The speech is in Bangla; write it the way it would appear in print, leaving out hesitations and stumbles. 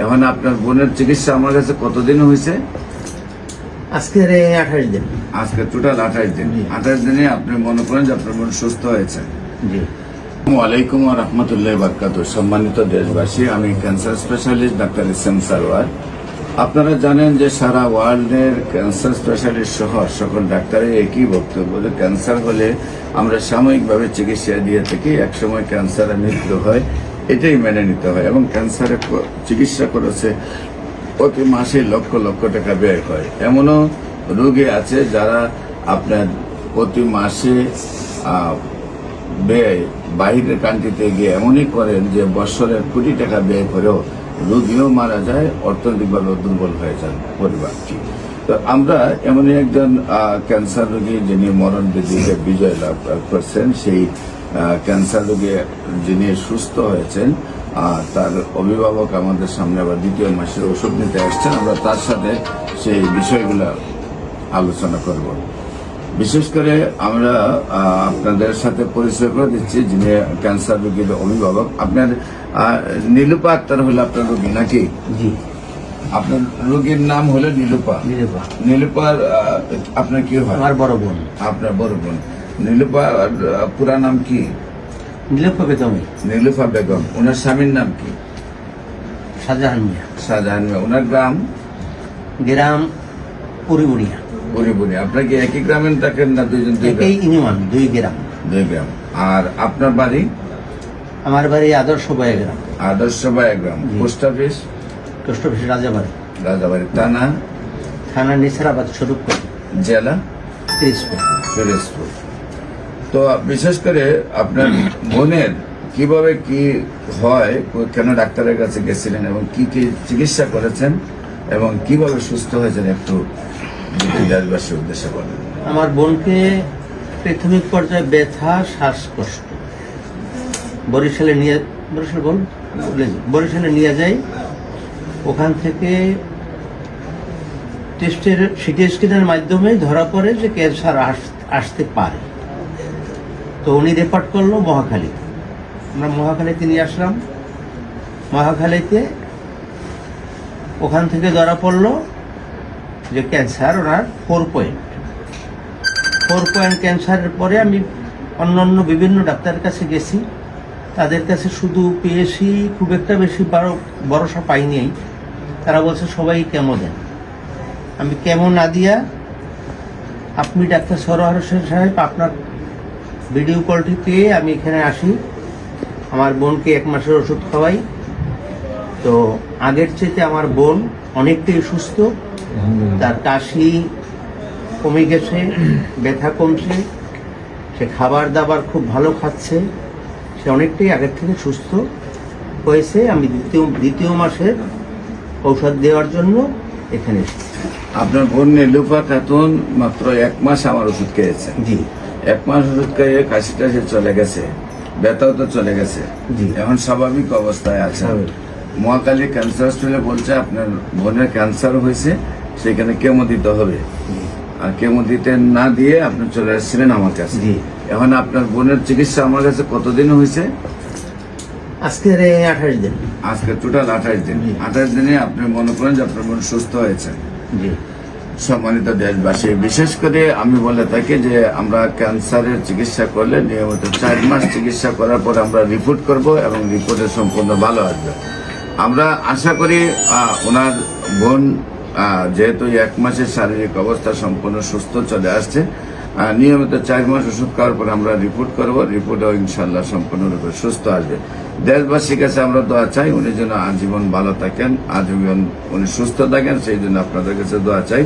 এখন আপনার বোনের চিকিৎসা আমার কাছে কতদিন হয়েছে? আজকে 28 দিন। আজকে টোটাল 28 দিন। 28 দিনে আপনি মনে করেন যে আপনার বোন সুস্থ হয়েছে। জি। ওয়ালাইকুম ওয়া রাহমাতুল্লাহি ওয়া বারাকাতুহু। সম্মানিত দেশবাসী, আমি ক্যান্সার স্পেশালিস্ট ডাক্তার ইসলাম সারওয়ার। আপনারা জানেন যে সারা ওয়ার্ল্ডের ক্যান্সার স্পেশালিস্ট সহ সকল ডাক্তারের একই বক্তব্য যে ক্যান্সার হলে আমরা সাময়িকভাবে চিকিৎসা দিয়ে থাকি, একসময় ক্যান্সারের মৃত্যু হয়, এটাই মেনে নিতে হয়। এবং ক্যান্সারের চিকিৎসা করেছে প্রতি মাসে লক্ষ লক্ষ টাকা ব্যয় হয়। এমনও রোগী আছে যারা আপনার প্রতি মাসে ব্যয় বাইরের কান্ট্রিতে গিয়ে এমনই করেন যে বছরের কোটি টাকা ব্যয় করেও রোগীও মারা যায়, অর্থনৈতিকভাবে দুর্বল হয়ে যান পরিবারটি। তো আমরা এমনই একজন ক্যান্সার রোগী যিনি মরণ বিধিতে বিজয় লাভ করছেন, সেই ক্যান্সার রোগী যিনি সুস্থ হয়েছেন, তার অভিভাবক আমাদের সামনে আবার দ্বিতীয় মাসের ওষুধ নিতে আসছেন। আমরা তার সাথে সেই বিষয়গুলো আলোচনা করব। বিশেষ করে আমরা আপনাদের সাথে পরিচয় করে দিচ্ছি যিনি ক্যান্সার রোগীর অভিভাবক। আপনার নীলুপা আক্তার হলো আপনার রোগী নাকি? জি। আপনার রোগীর নাম হলো নীলুপা। নীলুপার আপনার কি হয়? আমার বড় বোন। আপনার বড় বোন। নীলুপা পুরা নাম কি? নীলুফা বেগম। নীলুফা বেগম। ওনার স্বামীর নাম কি? শাহজাহান মিয়া। শাহজাহান মিয়া। ওনার গ্রাম পুরিবুড়িয়া। পুরিবুড়িয়া। আপনার কি একই গ্রামে থাকেন না দুইজন? একই ইউনিয়ন, 2 গ্রাম। 2 গ্রাম। আর আপনার বাড়ি? আমার বাড়ি আদর্শবাড়ি গ্রাম। আদর্শবাড়ি গ্রাম। Post office? Post office Rajabari. Rajabari. থানা নিসারাবাদ স্বরূপগঞ্জ। জেলা পিরোজপুর। তো বিশেষ করে আপনার বোনের কিভাবে কি হয়, কেন ডাক্তারের কাছে গেছিলেন এবং কি কি চিকিৎসা করেছেন এবং কিভাবে সুস্থ হয়েছেন একটু দেশবাসীর উদ্দেশ্যে বলেন। আমার বোনকে প্রাথমিক পর্যায়ে ব্যথা, শ্বাসকষ্ট বরিশালে নিয়ে যাই। ওখান থেকে সিটি স্ক্যানের মাধ্যমে ধরা পড়ে যে ক্যান্সার আসতে পারে। তো উনি রেফার করলো মহাখালী। আমরা মহাখালীতে নিয়ে আসলাম। মহাখালীতে ওখান থেকে ধরা পড়লো যে ক্যান্সার ওনার 4 পয়েন্ট ক্যান্সারের পরে আমি অন্যান্য বিভিন্ন ডাক্তারের কাছে গেছি। তাদের কাছে শুধু পেয়েছি, খুব একটা বেশি ভরসা পাইনি। তারা বলছে সবাই কেমো দেন। আমি কেমো না দিয়া আপনি ডাক্তার সরোয়ার হোসেন সাহেব, আপনার ভিডিও কলটি পেয়ে আমি এখানে আসি। আমার বোনকে 1 মাসের ওষুধ খাওয়াই। তো আগের চেয়ে আমার বোন অনেকটাই সুস্থ। তার কাশি কমে গেছে, ব্যথা কমছে, সে খাবার দাবার খুব ভালো খাচ্ছে, সে অনেকটাই আগের থেকে সুস্থ হয়েছে। আমি দ্বিতীয় মাসের ঔষধ দেওয়ার জন্য এখানে এসেছি। আপনার বোন নীলুফা খাতুন মাত্র 1 মাস আমার ওষুধ খেয়েছে। জি। 1 মাস ওষুধ খেয়ে কাশি টাশি চলে গেছে, ব্যথাও তো চলে গেছে। জি। এখন স্বাভাবিক অবস্থায় আছে। মহাখালী ক্যান্সার হসপিটালে বলছে আপনার বোনের ক্যান্সার হয়েছে, সেখানে কেমো দিতে হবে। আর কেমো দিতে না দিয়ে আপনি চলে আসছিলেন আমার কাছে। এখন আপনার বোনের চিকিৎসা আমার কাছে কতদিন হয়েছে? আজকে 28 দিন। আজকে টোটাল 28 দিন। 28 দিনে আপনি মনে করেন যে আপনার বোন সুস্থ হয়েছে। জি। সম্মানিত দেশবাসী, বিশেষ করে আমি বলে থাকি যে আমরা ক্যান্সারের চিকিৎসা করলে নিয়মিত 4 মাস চিকিৎসা করার পর আমরা রিপোর্ট করব এবং রিপোর্টে সম্পূর্ণ ভালো আসবে। আমরা আশা করি ওনার বোন যেহেতু 1 মাসের শারীরিক অবস্থা সম্পূর্ণ সুস্থ চলে আসছে, নিয়মিত 4 মাস ওষুধ খাওয়ার পর আমরা রিপোর্ট করব, রিপোর্টেও ইনশাল্লাহ সম্পূর্ণরূপে সুস্থ আসবে। দেশবাসীর কাছে আমরা দোয়া চাই উনি যেন আজীবন ভালো থাকেন, আজীবন উনি সুস্থ থাকেন, সেই জন্য আপনাদের কাছে দোয়া চাই।